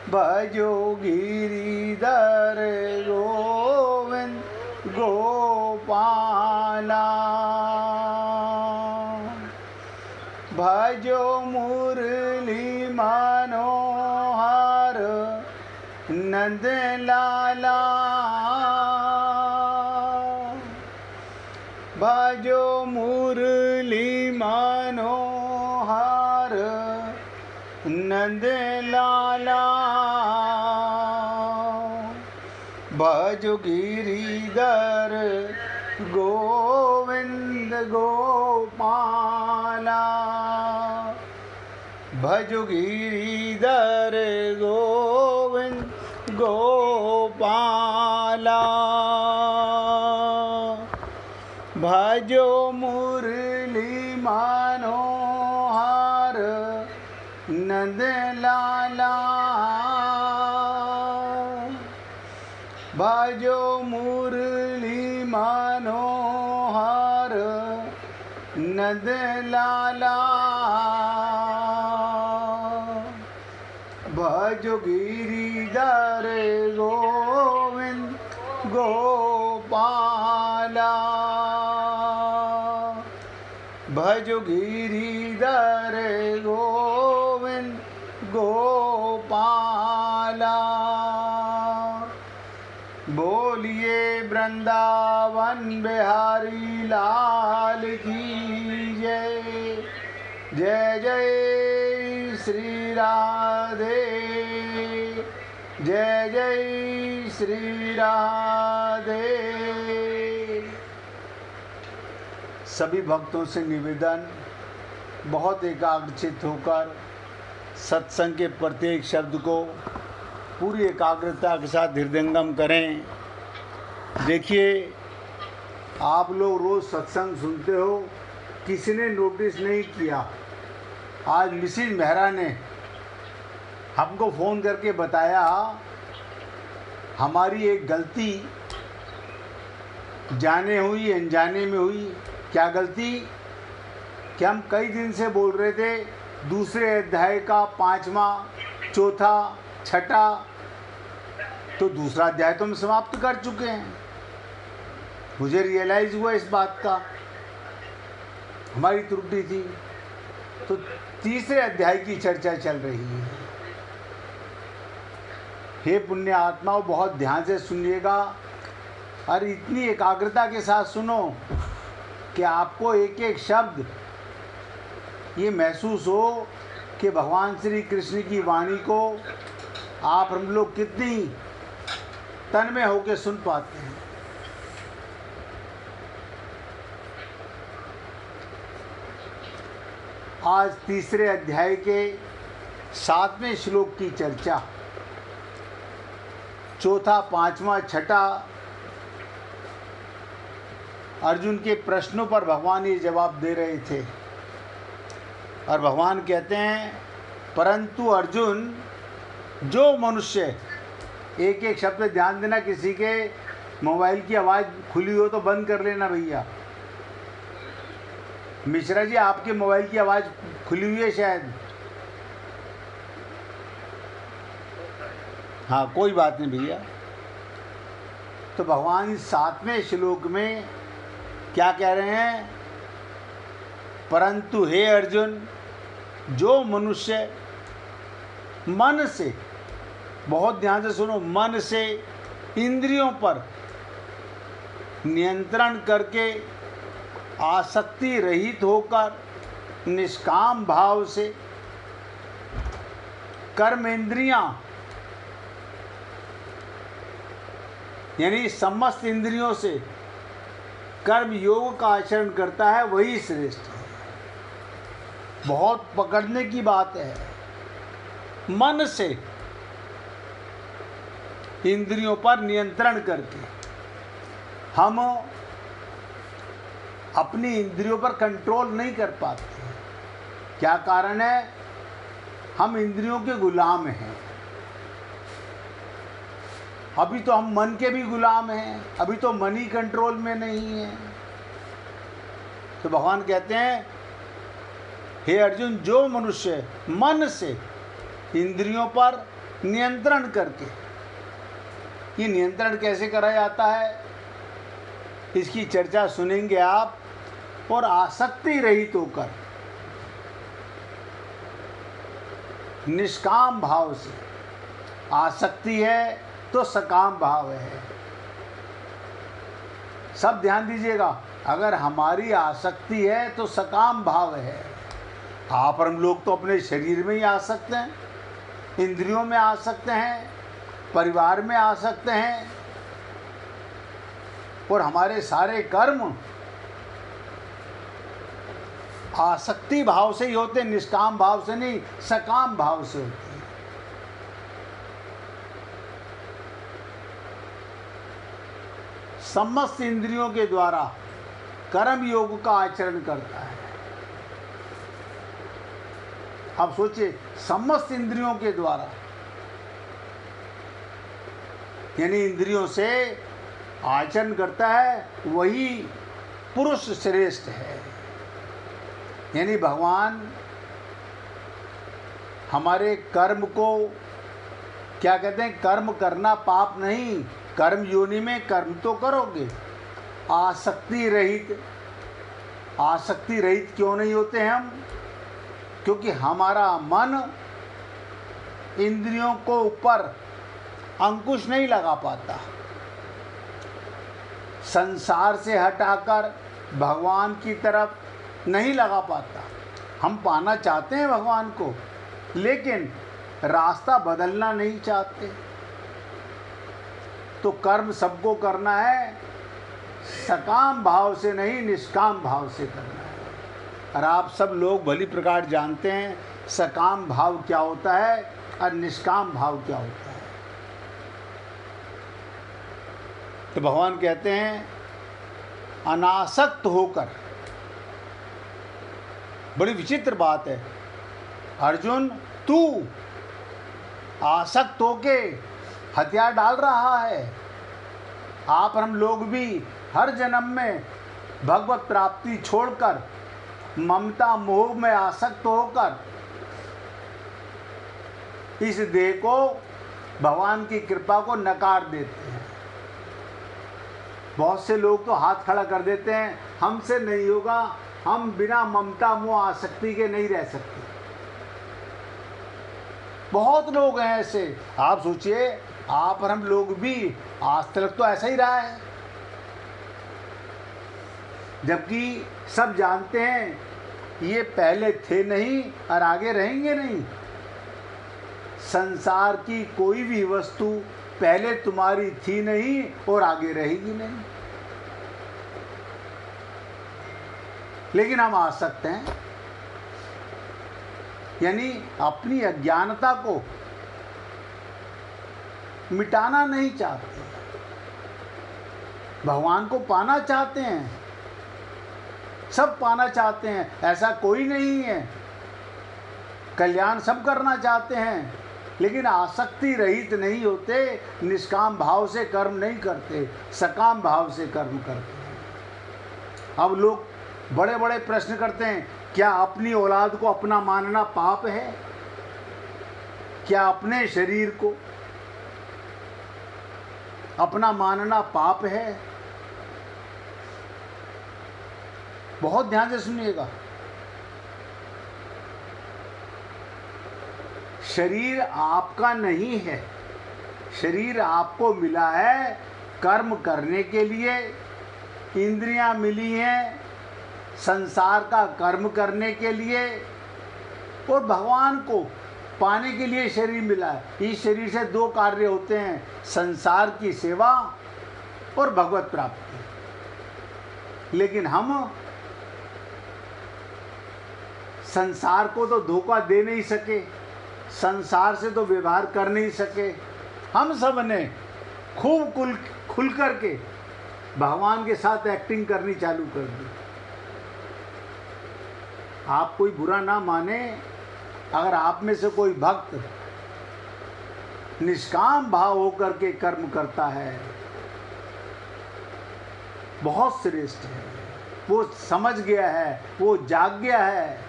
भजो गिरिधर गोविंद गोपाला। भजो मुरली मनोहर नंद लाला। भजो मुरली मनोहर नंद लाला। भजो गिरिधर गोविंद गोपाला। भजो गिरिधर गोविंद गोपाला। भजो मुरली मनोहर नंद लाला। भजो मुरली मनोहर नंद लाला। भजो गिरिधर गोविंद गोपाला। भजो गिरिधर गोविंद गोपाला। बोलिए वृंदावन बिहारी लाल की जय। जय जय श्री राधे। जय जय श्री राधे। सभी भक्तों से निवेदन, बहुत एकाग्रचित होकर सत्संग के प्रत्येक शब्द को पूरी एकाग्रता के साथ हृदयंगम करें। देखिए, आप लोग रोज़ सत्संग सुनते हो, किसी ने नोटिस नहीं किया। आज मिसिज मेहरा ने हमको फ़ोन करके बताया हमारी एक गलती जाने हुई अनजाने में हुई। क्या गलती? कि हम कई दिन से बोल रहे थे दूसरे अध्याय का 5वां, चौथा, छठा, तो दूसरा अध्याय तो हम समाप्त कर चुके हैं। मुझे रियलाइज़ हुआ इस बात का, हमारी त्रुटि थी। तो तीसरे अध्याय की चर्चा चल रही है। हे पुण्य आत्माओं, बहुत ध्यान से सुनिएगा और इतनी एकाग्रता के साथ सुनो कि आपको एक एक शब्द ये महसूस हो कि भगवान श्री कृष्ण की वाणी को आप हम लोग कितनी तन्मय होकर सुन पाते हैं। आज तीसरे अध्याय के 7वें श्लोक की चर्चा, चौथा, 5वां, छठा अर्जुन के प्रश्नों पर भगवान ये जवाब दे रहे थे। और भगवान कहते हैं, परंतु अर्जुन, जो मनुष्य, एक एक शब्द पे ध्यान देना, किसी के मोबाइल की आवाज़ खुली हो तो बंद कर लेना भैया। मिश्रा जी, आपके मोबाइल की आवाज़ खुली हुई है शायद। हाँ, कोई बात नहीं भैया। तो भगवान इस 7वें श्लोक में क्या कह रहे हैं? परंतु हे अर्जुन, जो मनुष्य मन से, बहुत ध्यान से सुनो, मन से इंद्रियों पर नियंत्रण करके आसक्ति रहित होकर निष्काम भाव से कर्म इंद्रियां, यानी समस्त इंद्रियों से कर्म योग का आचरण करता है, वही श्रेष्ठ है। बहुत पकड़ने की बात है। मन से इंद्रियों पर नियंत्रण करके हम अपनी इंद्रियों पर कंट्रोल नहीं कर पाते। क्या कारण है? हम इंद्रियों के गुलाम हैं। अभी तो हम मन के भी गुलाम हैं, अभी तो मन ही कंट्रोल में नहीं है। तो भगवान कहते हैं हे अर्जुन, जो मनुष्य मन से इंद्रियों पर नियंत्रण करके, ये नियंत्रण कैसे करा जाता है इसकी चर्चा सुनेंगे आप, और आसक्ति रहित होकर निष्काम भाव से, आसक्ति है तो सकाम भाव है। सब ध्यान दीजिएगा, अगर हमारी आसक्ति है तो सकाम भाव है। आप और हम लोग तो अपने शरीर में ही आ सकते हैं, इंद्रियों में आ सकते हैं, परिवार में आ सकते हैं, और हमारे सारे कर्म आसक्ति भाव से ही होते, निष्काम भाव से नहीं, सकाम भाव से होते हैं। समस्त इंद्रियों के द्वारा कर्म योग का आचरण करता है। अब सोचिए, समस्त इंद्रियों के द्वारा, यानी इंद्रियों से आचरण करता है, वही पुरुष श्रेष्ठ है। यानी भगवान हमारे कर्म को क्या कहते हैं, कर्म करना पाप नहीं, कर्म योनि में कर्म तो करोगे। आसक्ति रहित, आसक्ति रहित क्यों नहीं होते हैं हम? क्योंकि हमारा मन इंद्रियों को ऊपर अंकुश नहीं लगा पाता। संसार से हटाकर भगवान की तरफ नहीं लगा पाता। हम पाना चाहते हैं भगवान को, लेकिन रास्ता बदलना नहीं चाहते। तो कर्म सबको करना है, सकाम भाव से नहीं, निष्काम भाव से करना है। और आप सब लोग भली प्रकार जानते हैं सकाम भाव क्या होता है और निष्काम भाव क्या होता है। तो भगवान कहते हैं अनासक्त होकर, बड़ी विचित्र बात है अर्जुन, तू आसक्त होके हथियार डाल रहा है। आप और हम लोग भी हर जन्म में भगवत प्राप्ति छोड़कर ममता मोह में आसक्त होकर इस देह को, भगवान की कृपा को नकार देते हैं। बहुत से लोग तो हाथ खड़ा कर देते हैं, हमसे नहीं होगा, हम बिना ममता मोह आसक्ति के नहीं रह सकते। बहुत लोग हैं ऐसे। आप सोचिए, आप और हम लोग भी आज तक तो ऐसा ही रहा है, जबकि सब जानते हैं ये पहले थे नहीं और आगे रहेंगे नहीं। संसार की कोई भी वस्तु पहले तुम्हारी थी नहीं और आगे रहेगी नहीं, लेकिन हम आ सकते हैं। यानी अपनी अज्ञानता को मिटाना नहीं चाहते, भगवान को पाना चाहते हैं, सब पाना चाहते हैं, ऐसा कोई नहीं है। कल्याण सब करना चाहते हैं, लेकिन आसक्ति रहित नहीं होते, निष्काम भाव से कर्म नहीं करते, सकाम भाव से कर्म करते हैं। अब लोग बड़े बड़े प्रश्न करते हैं, क्या अपनी औलाद को अपना मानना पाप है? क्या अपने शरीर को अपना मानना पाप है? बहुत ध्यान से सुनिएगा। शरीर आपका नहीं है, शरीर आपको मिला है कर्म करने के लिए। इंद्रियां मिली हैं संसार का कर्म करने के लिए, और भगवान को पाने के लिए शरीर मिला है। इस शरीर से दो कार्य होते हैं, संसार की सेवा और भगवत प्राप्ति। लेकिन हम संसार को तो धोखा दे नहीं सके, संसार से तो व्यवहार कर नहीं सके। हम सब ने खूब खुल करके भगवान के साथ एक्टिंग करनी चालू कर दी। आप कोई बुरा ना माने, अगर आप में से कोई भक्त निष्काम भाव होकर के कर्म करता है, बहुत श्रेष्ठ है। वो समझ गया है, वो जाग गया है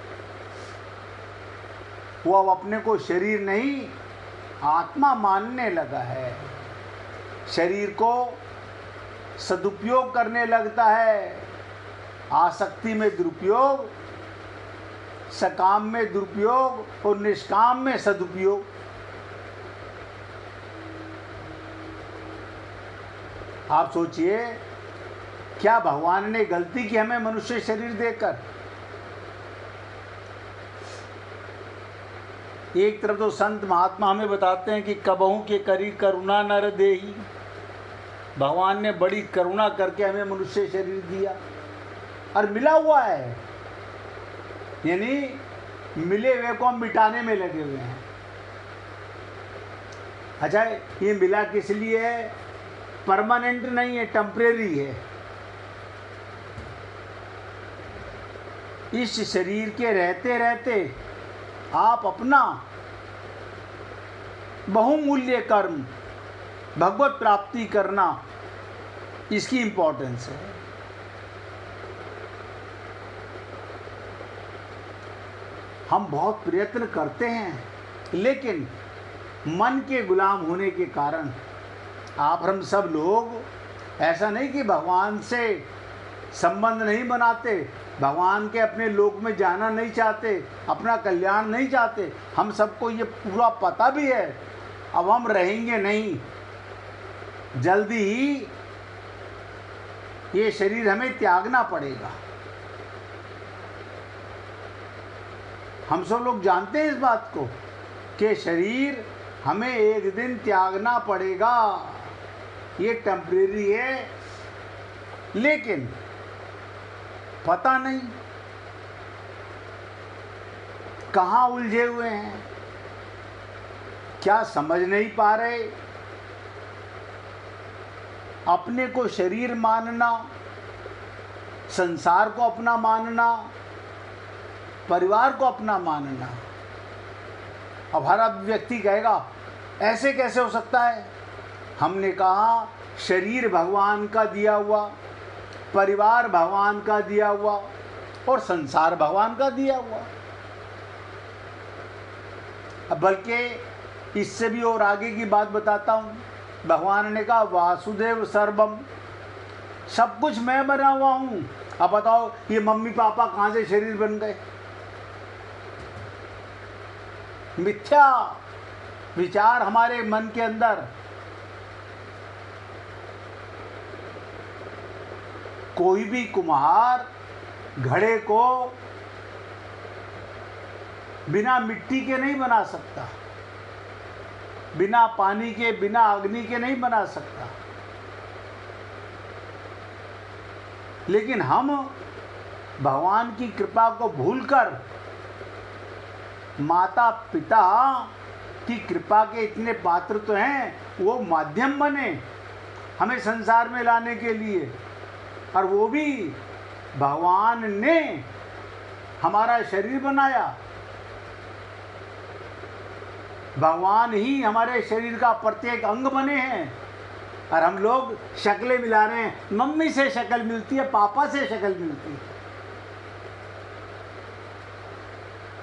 वो अब अपने को शरीर नहीं आत्मा मानने लगा है, शरीर को सदुपयोग करने लगता है। आसक्ति में दुरुपयोग, सकाम में दुरुपयोग और निष्काम में सदुपयोग। आप सोचिए, क्या भगवान ने गलती की हमें मनुष्य शरीर देकर? एक तरफ तो संत महात्मा हमें बताते हैं कि कबहू के करी करुणा नर देही, भगवान ने बड़ी करुणा करके हमें मनुष्य शरीर दिया और मिला हुआ है, यानी मिले हुए को हम मिटाने में लगे हुए हैं। अच्छा, ये मिला किस लिए है? परमानेंट नहीं है, टेम्परेरी है। इस शरीर के रहते रहते आप अपना बहुमूल्य कर्म भगवत प्राप्ति करना, इसकी इंपॉर्टेंस है। हम बहुत प्रयत्न करते हैं, लेकिन मन के गुलाम होने के कारण आप हम सब लोग ऐसा नहीं कि भगवान से संबंध नहीं बनाते, भगवान के अपने लोक में जाना नहीं चाहते, अपना कल्याण नहीं चाहते। हम सबको ये पूरा पता भी है, अब हम रहेंगे नहीं, जल्दी ही ये शरीर हमें त्यागना पड़ेगा। हम सब लोग जानते हैं इस बात को कि शरीर हमें एक दिन त्यागना पड़ेगा। ये टेम्परेरी है, लेकिन पता नहीं कहाँ उलझे हुए हैं, क्या समझ नहीं पा रहे। अपने को शरीर मानना, संसार को अपना मानना, परिवार को अपना मानना। अब हर व्यक्ति कहेगा ऐसे कैसे हो सकता है? हमने कहा शरीर भगवान का दिया हुआ, परिवार भगवान का दिया हुआ और संसार भगवान का दिया हुआ। अब बल्कि इससे भी और आगे की बात बताता हूँ। भगवान ने कहा वासुदेव सर्वम, सब कुछ मैं बना हुआ हूँ। अब बताओ ये मम्मी पापा कहाँ से शरीर बन गए? मिथ्या विचार हमारे मन के अंदर। कोई भी कुम्हार घड़े को बिना मिट्टी के नहीं बना सकता, बिना पानी के, बिना अग्नि के नहीं बना सकता। लेकिन हम भगवान की कृपा को भूलकर माता पिता की कृपा के इतने पात्र तो हैं, वो माध्यम बने हमें संसार में लाने के लिए, और वो भी भगवान ने हमारा शरीर बनाया। भगवान ही हमारे शरीर का प्रत्येक अंग बने हैं, और हम लोग शक्लें मिला रहे हैं। मम्मी से शक्ल मिलती है, पापा से शक्ल मिलती है।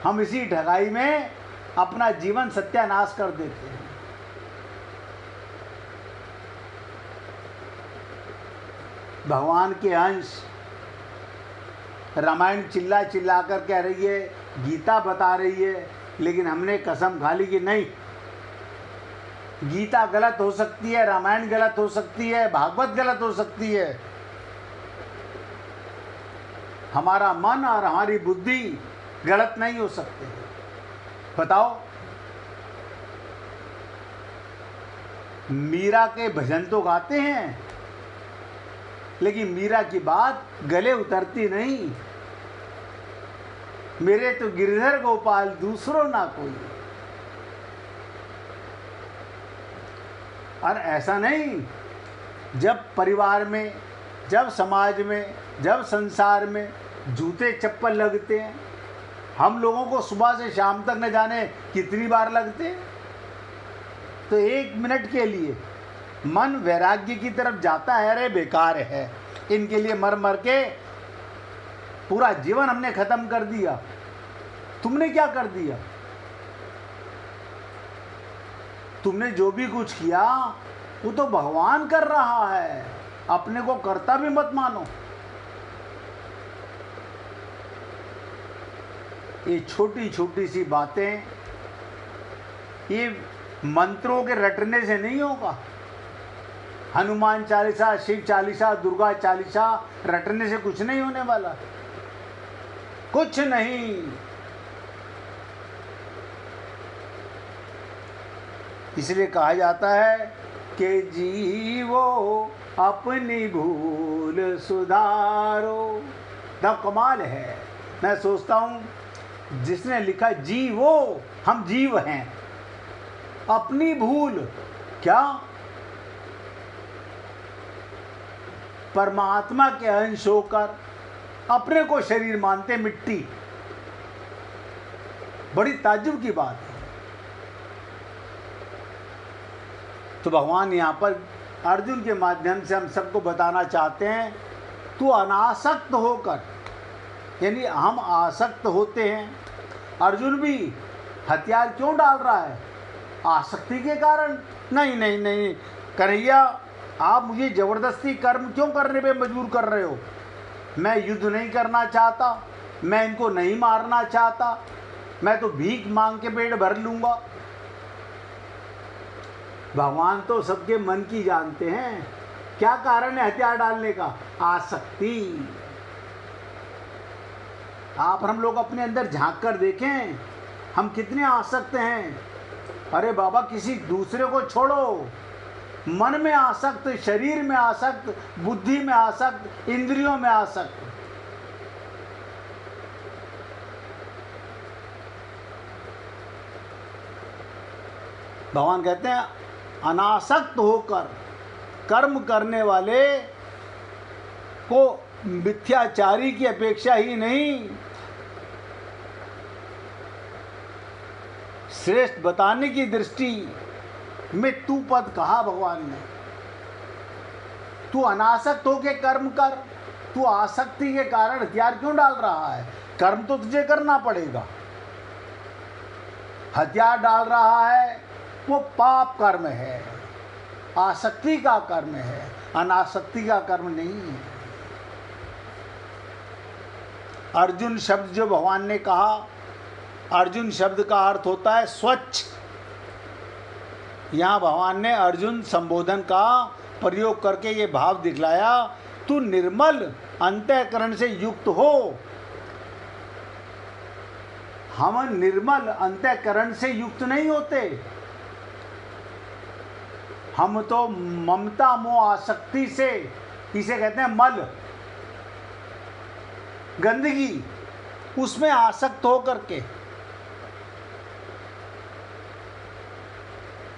हम इसी ढगाई में अपना जीवन सत्यानाश कर देते हैं। भगवान के अंश रामायण चिल्ला चिल्ला कर कह रही है, गीता बता रही है, लेकिन हमने कसम खा ली कि नहीं, गीता गलत हो सकती है, रामायण गलत हो सकती है, भागवत गलत हो सकती है। हमारा मन और हमारी बुद्धि गलत नहीं हो सकते। बताओ, मीरा के भजन तो गाते हैं, लेकिन मीरा की बात गले उतरती नहीं। मेरे तो गिरधर गोपाल दूसरों ना कोई। और ऐसा नहीं, जब परिवार में, जब समाज में, जब संसार में जूते चप्पल लगते हैं, हम लोगों को सुबह से शाम तक न जाने कितनी बार लगते हैं, तो एक मिनट के लिए मन वैराग्य की तरफ जाता है, अरे बेकार है, इनके लिए मर मर के पूरा जीवन हमने खत्म कर दिया। तुमने क्या कर दिया? तुमने जो भी कुछ किया वो तो भगवान कर रहा है, अपने को करता भी मत मानो। ये छोटी छोटी सी बातें, ये मंत्रों के रटने से नहीं होगा। हनुमान चालीसा, शिव चालीसा, दुर्गा चालीसा रटने से कुछ नहीं होने वाला, कुछ नहीं। इसलिए कहा जाता है कि जीवो अपनी भूल सुधारो। तब कमाल है। मैं सोचता हूँ जिसने लिखा जीवो, हम जीव हैं, अपनी भूल क्या, परमात्मा के अंश होकर अपने को शरीर मानते मिट्टी। बड़ी ताज्जुब की बात है। तो भगवान यहाँ पर अर्जुन के माध्यम से हम सबको बताना चाहते हैं, तू अनासक्त होकर, यानी हम आसक्त होते हैं। अर्जुन भी हथियार क्यों डाल रहा है? आसक्ति के कारण। नहीं नहीं नहीं कन्हैया, आप मुझे ज़बरदस्ती कर्म क्यों करने पे मजबूर कर रहे हो? मैं युद्ध नहीं करना चाहता, मैं इनको नहीं मारना चाहता, मैं तो भीख मांग के पेट भर लूँगा। भगवान तो सबके मन की जानते हैं। क्या कारण है हथियार डालने का? आसक्ति। आप हम लोग अपने अंदर झांक कर देखें, हम कितने आसक्त हैं। अरे बाबा, किसी दूसरे को छोड़ो, मन में आसक्त, शरीर में आसक्त, बुद्धि में आसक्त, इंद्रियों में आसक्त। भगवान कहते हैं अनासक्त होकर कर्म करने वाले को मिथ्याचारी की अपेक्षा ही नहीं, श्रेष्ठ बताने की दृष्टि में तू पद कहा भगवान ने। तू अनासक्त होके कर्म कर, तू आसक्ति के कारण हथियार क्यों डाल रहा है? कर्म तो तुझे करना पड़ेगा। हथियार डाल रहा है वो पाप कर्म है, आसक्ति का कर्म है, अनासक्ति का कर्म नहीं है। अर्जुन शब्द जो भगवान ने कहा, अर्जुन शब्द का अर्थ होता है स्वच्छ। यहाँ भगवान ने अर्जुन संबोधन का प्रयोग करके ये भाव दिखलाया, तू निर्मल अंतःकरण से युक्त हो। हम निर्मल अंतःकरण से युक्त नहीं होते, हम तो ममता मोह आसक्ति से, इसे कहते हैं मल, गंदगी, उसमें आसक्त हो करके।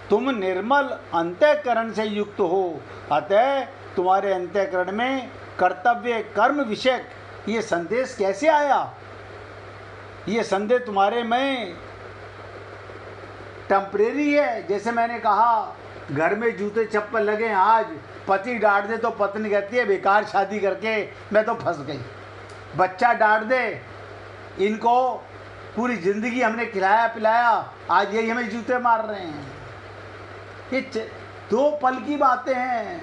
तुम निर्मल अंतःकरण से युक्त हो, अतः तुम्हारे अंतःकरण में कर्तव्य कर्म विषयक ये संदेश कैसे आया? ये संदेश तुम्हारे में टेम्परेरी है। जैसे मैंने कहा, घर में जूते चप्पल लगे, आज पति डांट दे तो पत्नी कहती है बेकार शादी करके मैं तो फंस गई। बच्चा डांट दे, इनको पूरी ज़िंदगी हमने खिलाया पिलाया, आज यही हमें जूते मार रहे हैं। ये दो पल की बातें हैं,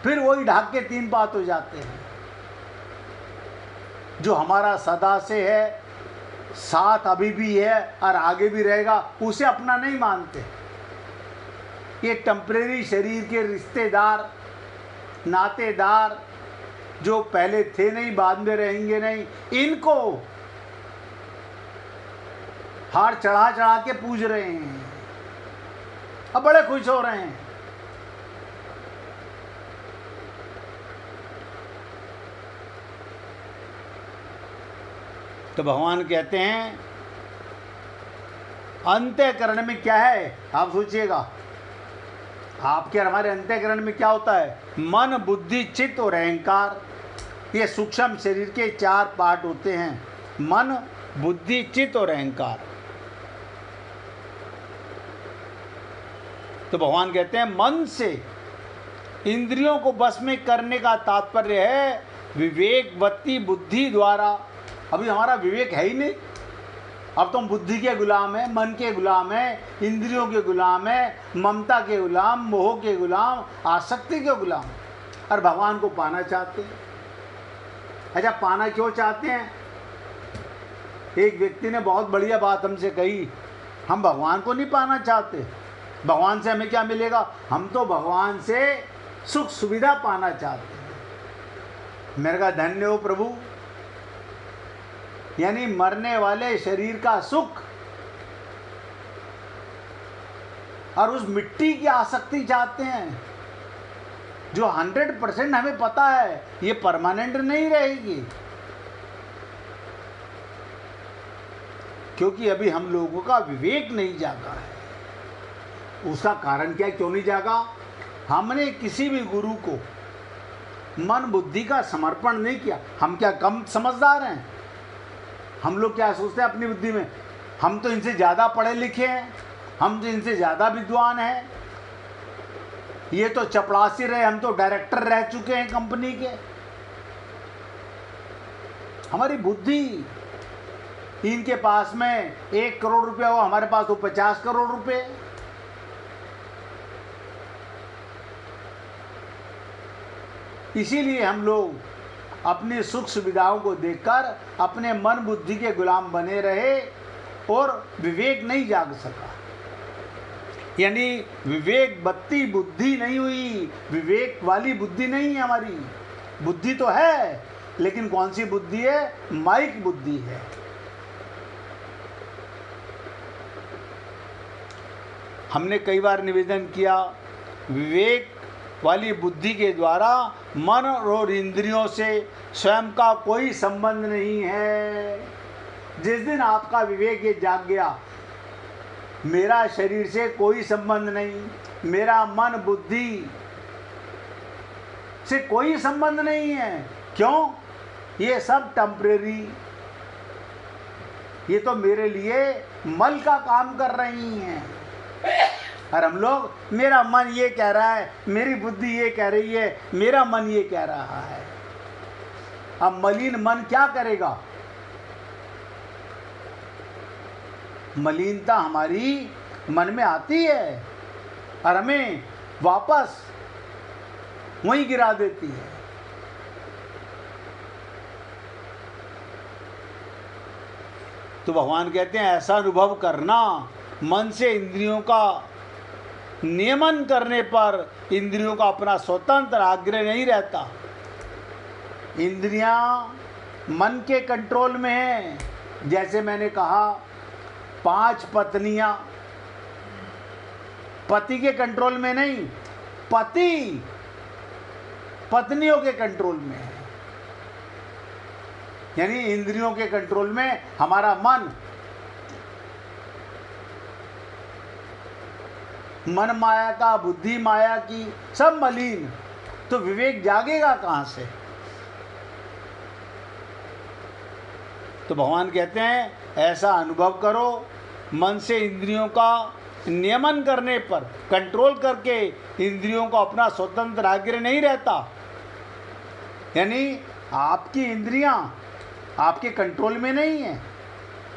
फिर वही ढाक के तीन बात हो जाते हैं। जो हमारा सदा से है, साथ अभी भी है और आगे भी रहेगा, उसे अपना नहीं मानते। ये टेम्परेरी शरीर के रिश्तेदार, नातेदार जो पहले थे नहीं, बाद में रहेंगे नहीं, इनको हार चढ़ा चढ़ा के पूज रहे हैं, अब बड़े खुश हो रहे हैं। तो भगवान कहते हैं अंतःकरण में क्या है? आप सोचिएगा, आपके और हमारे अंतःकरण में क्या होता है? मन, बुद्धि, चित्त और अहंकार। ये सूक्ष्म शरीर के चार पार्ट होते हैं, मन, बुद्धि, चित्त और अहंकार। तो भगवान कहते हैं मन से इंद्रियों को बस में करने का तात्पर्य है विवेकवती बुद्धि द्वारा। अभी हमारा विवेक है ही नहीं, अब तुम बुद्धि के गुलाम है, मन के गुलाम है, इंद्रियों के गुलाम है, ममता के गुलाम, मोह के गुलाम, आसक्ति के गुलाम, और भगवान को पाना चाहते हैं। अच्छा, पाना क्यों चाहते हैं? एक व्यक्ति ने बहुत बढ़िया बात हमसे कही, हम भगवान को नहीं पाना चाहते, भगवान से हमें क्या मिलेगा? हम तो भगवान से सुख सुविधा पाना चाहते हैं। मेरे का धन्य हो प्रभु, यानी मरने वाले शरीर का सुख और उस मिट्टी की आसक्ति चाहते हैं जो 100% हमें पता है ये परमानेंट नहीं रहेगी। क्योंकि अभी हम लोगों का विवेक नहीं जागा है। उसका कारण क्या, क्यों नहीं जागा? हमने किसी भी गुरु को मन बुद्धि का समर्पण नहीं किया। हम क्या कम समझदार हैं? हम लोग क्या सोचते हैं अपनी बुद्धि में, हम तो इनसे ज़्यादा पढ़े लिखे हैं, हम तो इनसे ज़्यादा विद्वान हैं, ये तो चपड़ासी रहे, हम तो डायरेक्टर रह चुके हैं कंपनी के। हमारी बुद्धि, इनके पास में 1 करोड़ रुपया हो, हमारे पास तो 50 करोड़ रुपए। इसीलिए हम लोग अपनी सुख सुविधाओं को देखकर अपने मन बुद्धि के गुलाम बने रहे और विवेक नहीं जाग सका। यानी विवेक बत्ती बुद्धि नहीं हुई, विवेक वाली बुद्धि नहीं है हमारी। बुद्धि तो है, लेकिन कौन सी बुद्धि है? माइक बुद्धि है। हमने कई बार निवेदन किया, विवेक वाली बुद्धि के द्वारा मन और इंद्रियों से स्वयं का कोई संबंध नहीं है। जिस दिन आपका विवेक ये जाग गया, मेरा शरीर से कोई संबंध नहीं, मेरा मन बुद्धि से कोई संबंध नहीं है। क्यों? ये सब टेम्परेरी, ये तो मेरे लिए मल का काम कर रही हैं। और हम लोग, मेरा मन ये कह रहा है, मेरी बुद्धि ये कह रही है, मेरा मन ये कह रहा है। अब मलिन मन क्या करेगा? मलिनता हमारी मन में आती है और हमें वापस वहीं गिरा देती है। तो भगवान कहते हैं ऐसा अनुभव करना, मन से इंद्रियों का नियमन करने पर इंद्रियों का अपना स्वतंत्र आग्रह नहीं रहता। इंद्रियां मन के कंट्रोल में हैं। जैसे मैंने कहा, 5 पत्नियां पति के कंट्रोल में नहीं, पति पत्नियों के कंट्रोल में है। यानी इंद्रियों के कंट्रोल में हमारा मन माया का, बुद्धि माया की, सब मलिन। तो विवेक जागेगा कहां से? तो भगवान कहते हैं ऐसा अनुभव करो, मन से इंद्रियों का नियमन करने पर, कंट्रोल करके इंद्रियों को अपना स्वतंत्र आग्रह नहीं रहता। यानी आपकी इंद्रियां आपके कंट्रोल में नहीं है।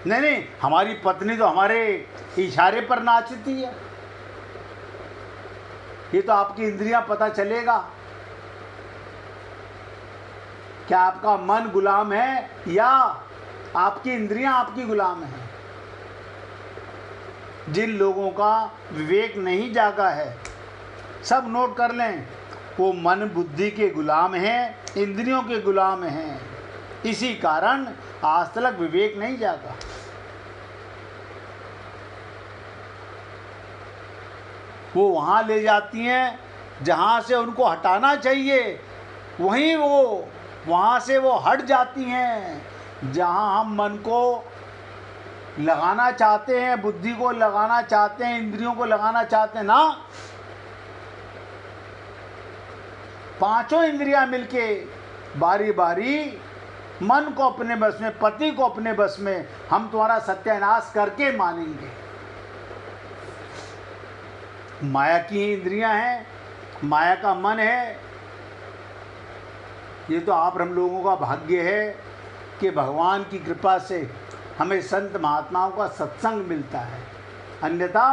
नहीं, हमारी पत्नी तो हमारे इशारे पर नाचती है, ये तो आपकी इंद्रियां पता चलेगा। क्या आपका मन गुलाम है या आपकी इंद्रियां आपकी गुलाम है? जिन लोगों का विवेक नहीं जागा है, सब नोट कर लें, वो मन बुद्धि के गुलाम हैं, इंद्रियों के गुलाम हैं। इसी कारण आज तक विवेक नहीं जागा। वो वहाँ ले जाती हैं जहाँ से उनको हटाना चाहिए, वहीं वो वहाँ से वो हट जाती हैं। जहाँ हम मन को लगाना चाहते हैं, बुद्धि को लगाना चाहते हैं, इंद्रियों को लगाना चाहते हैं ना, पांचों इंद्रियां मिलके बारी बारी मन को अपने बस में, पति को अपने बस में, हम तुम्हारा सत्यानाश करके मानेंगे। माया की इंद्रियां हैं, माया का मन है। ये तो आप हम लोगों का भाग्य है कि भगवान की कृपा से हमें संत महात्माओं का सत्संग मिलता है, अन्यथा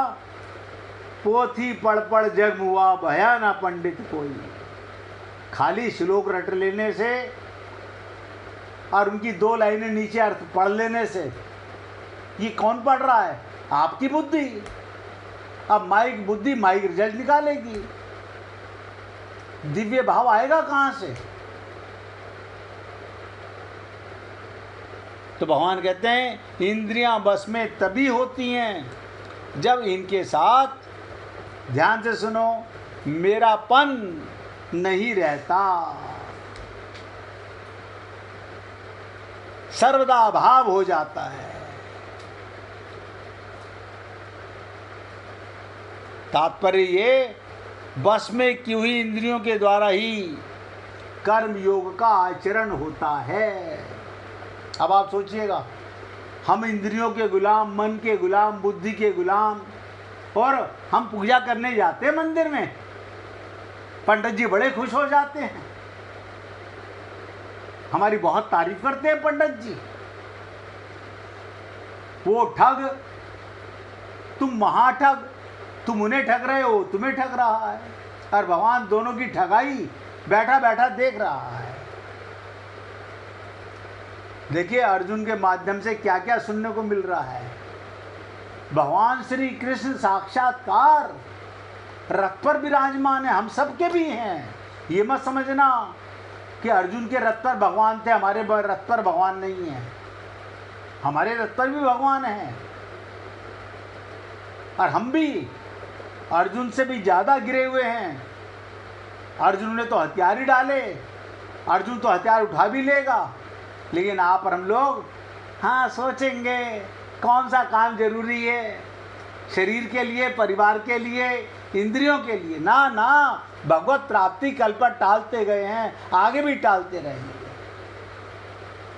पोथी पढ़ पढ़ जग मुआ भया ना पंडित कोई। खाली श्लोक रट लेने से और उनकी 2 लाइनें नीचे अर्थ पढ़ लेने से ये कौन पढ़ रहा है? आपकी बुद्धि। अब माइक बुद्धि माइक रिजल्ट निकालेगी, दिव्य भाव आएगा कहाँ से? तो भगवान कहते हैं इंद्रियां बस में तभी होती हैं जब इनके साथ, ध्यान से सुनो, मेरापन नहीं रहता, सर्वदा अभाव हो जाता है। तात्पर्य ये, बस में की हुई इंद्रियों के द्वारा ही कर्म योग का आचरण होता है। अब आप सोचिएगा, हम इंद्रियों के गुलाम, मन के गुलाम, बुद्धि के गुलाम, और हम पूजा करने जाते हैं मंदिर में, पंडित जी बड़े खुश हो जाते हैं, हमारी बहुत तारीफ करते हैं पंडित जी। वो ठग, तुम महाठग, तुम उन्हें ठग रहे हो, तुम्हें ठग रहा है, और भगवान दोनों की ठगाई बैठा बैठा देख रहा है। देखिए अर्जुन के माध्यम से क्या क्या सुनने को मिल रहा है। भगवान श्री कृष्ण साक्षात्कार रथ पर विराजमान है, हम सबके भी हैं। ये मत समझना कि अर्जुन के रथ पर भगवान थे, हमारे रथ पर भगवान नहीं है। हमारे रथ पर भी भगवान है, और हम भी अर्जुन से भी ज़्यादा गिरे हुए हैं। अर्जुन ने तो हथियार ही डाले, अर्जुन तो हथियार उठा भी लेगा, लेकिन आप और हम लोग हाँ सोचेंगे कौन सा काम जरूरी है, शरीर के लिए, परिवार के लिए, इंद्रियों के लिए। ना ना, भगवत प्राप्ति कल पर टालते गए हैं, आगे भी टालते रहेंगे।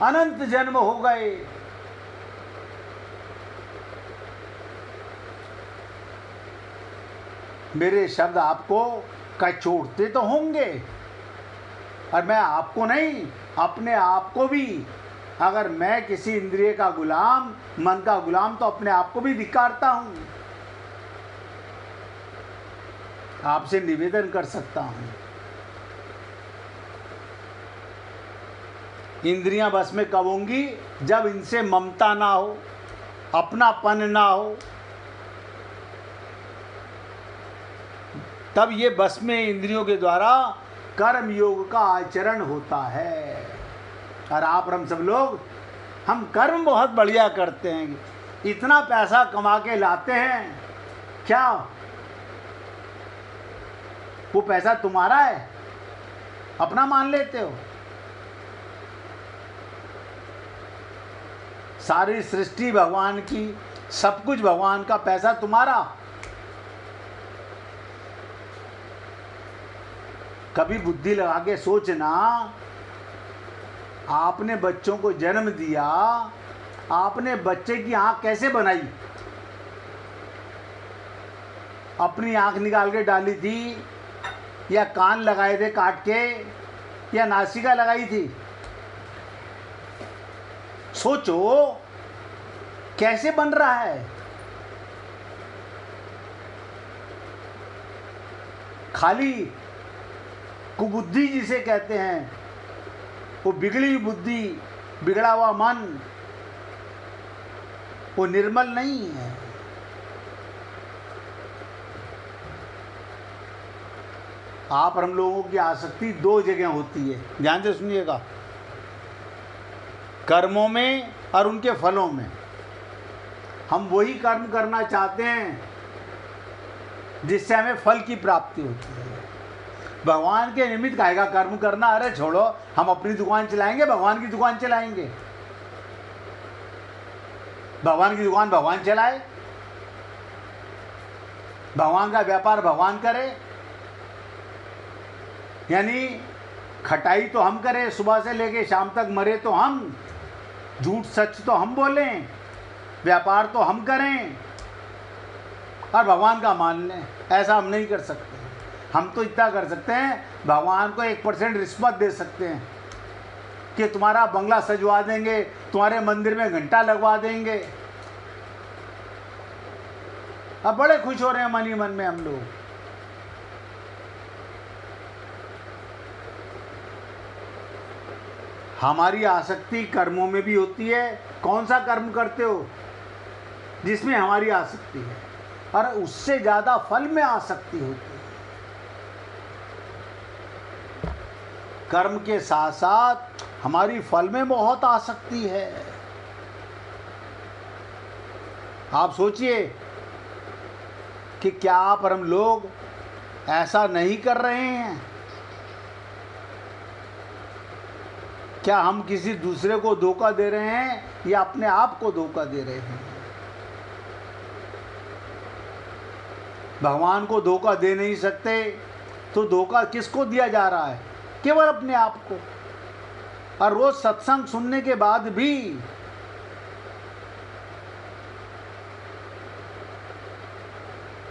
अनंत जन्म हो गए, मेरे शब्द आपको कचोटते तो होंगे, और मैं आपको नहीं, अपने आप को भी, अगर मैं किसी इंद्रिय का गुलाम, मन का गुलाम, तो अपने आप को भी धिक्कारता हूं। आपसे निवेदन कर सकता हूं, इंद्रियां बस में कब होंगी? जब इनसे ममता ना हो, अपनापन ना हो, तब ये बस में इंद्रियों के द्वारा कर्म योग का आचरण होता है। और आप और हम सब लोग, हम कर्म बहुत बढ़िया करते हैं, इतना पैसा कमा के लाते हैं, क्या वो पैसा तुम्हारा है? अपना मान लेते हो? सारी सृष्टि भगवान की, सब कुछ भगवान का, पैसा तुम्हारा? कभी बुद्धि लगा के सोचना, आपने बच्चों को जन्म दिया, आपने बच्चे की आंख कैसे बनाई? अपनी आंख निकाल के डाली थी, या कान लगाए थे काट के, या नासिका लगाई थी? सोचो कैसे बन रहा है। खाली कुबुद्धि जिसे कहते हैं, वो बिगड़ी हुई बुद्धि, बिगड़ा हुआ मन, वो निर्मल नहीं है। आप और हम लोगों की आसक्ति 2 जगह होती है, ध्यान से सुनिएगा, कर्मों में और उनके फलों में। हम वही कर्म करना चाहते हैं जिससे हमें फल की प्राप्ति होती है। भगवान के निमित्त काहेगा कर्म करना? अरे छोड़ो, हम अपनी दुकान चलाएंगे, भगवान की दुकान चलाएंगे। भगवान की दुकान भगवान चलाए, भगवान का व्यापार भगवान करे, यानी खटाई तो हम करें, सुबह से लेके शाम तक मरे तो हम, झूठ सच तो हम बोलें, व्यापार तो हम करें, और भगवान का मान लें। ऐसा हम नहीं कर सकते। हम तो इतना कर सकते हैं, भगवान को 1% रिश्वत दे सकते हैं, कि तुम्हारा बंगला सजवा देंगे, तुम्हारे मंदिर में घंटा लगवा देंगे। अब बड़े खुश हो रहे हैं मन ही मन में हम लोग। हमारी आसक्ति कर्मों में भी होती है। कौन सा कर्म करते हो जिसमें हमारी आसक्ति है, और उससे ज्यादा फल में आसक्ति होती है। कर्म के साथ साथ हमारी फल में बहुत आसक्ति है। आप सोचिए कि क्या आप और हम लोग ऐसा नहीं कर रहे हैं? क्या हम किसी दूसरे को धोखा दे रहे हैं या अपने आप को धोखा दे रहे हैं? भगवान को धोखा दे नहीं सकते तो धोखा किसको दिया जा रहा है? केवल अपने आप को। और रोज सत्संग सुनने के बाद भी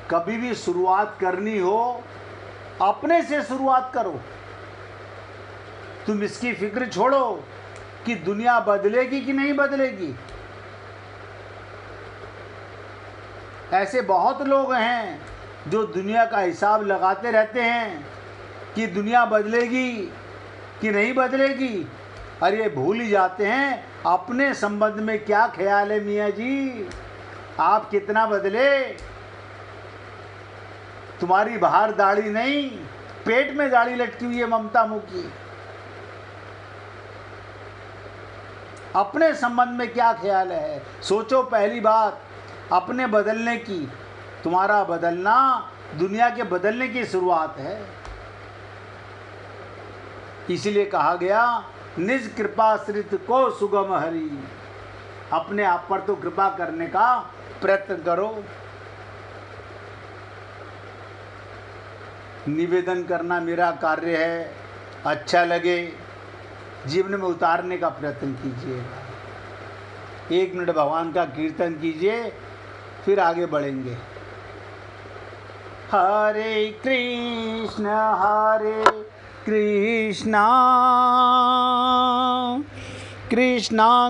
कभी भी शुरुआत करनी हो, अपने से शुरुआत करो। तुम इसकी फिक्र छोड़ो कि दुनिया बदलेगी कि नहीं बदलेगी। ऐसे बहुत लोग हैं जो दुनिया का हिसाब लगाते रहते हैं कि दुनिया बदलेगी कि नहीं बदलेगी, और ये भूल ही जाते हैं अपने संबंध में क्या ख्याल है। मियाँ जी, आप कितना बदले? तुम्हारी बाहर दाढ़ी नहीं, पेट में दाढ़ी लटकी हुई है ममता मुखी। अपने संबंध में क्या ख्याल है? सोचो पहली बात अपने बदलने की। तुम्हारा बदलना दुनिया के बदलने की शुरुआत है। इसलिए कहा गया निज कृपाश्रित को सुगम हरि। अपने आप पर तो कृपा करने का प्रयत्न करो। निवेदन करना मेरा कार्य है, अच्छा लगे जीवन में उतारने का प्रयत्न कीजिएगा। 1 मिनट भगवान का कीर्तन कीजिए, फिर आगे बढ़ेंगे। हरे कृष्ण कृष्णा कृष्णा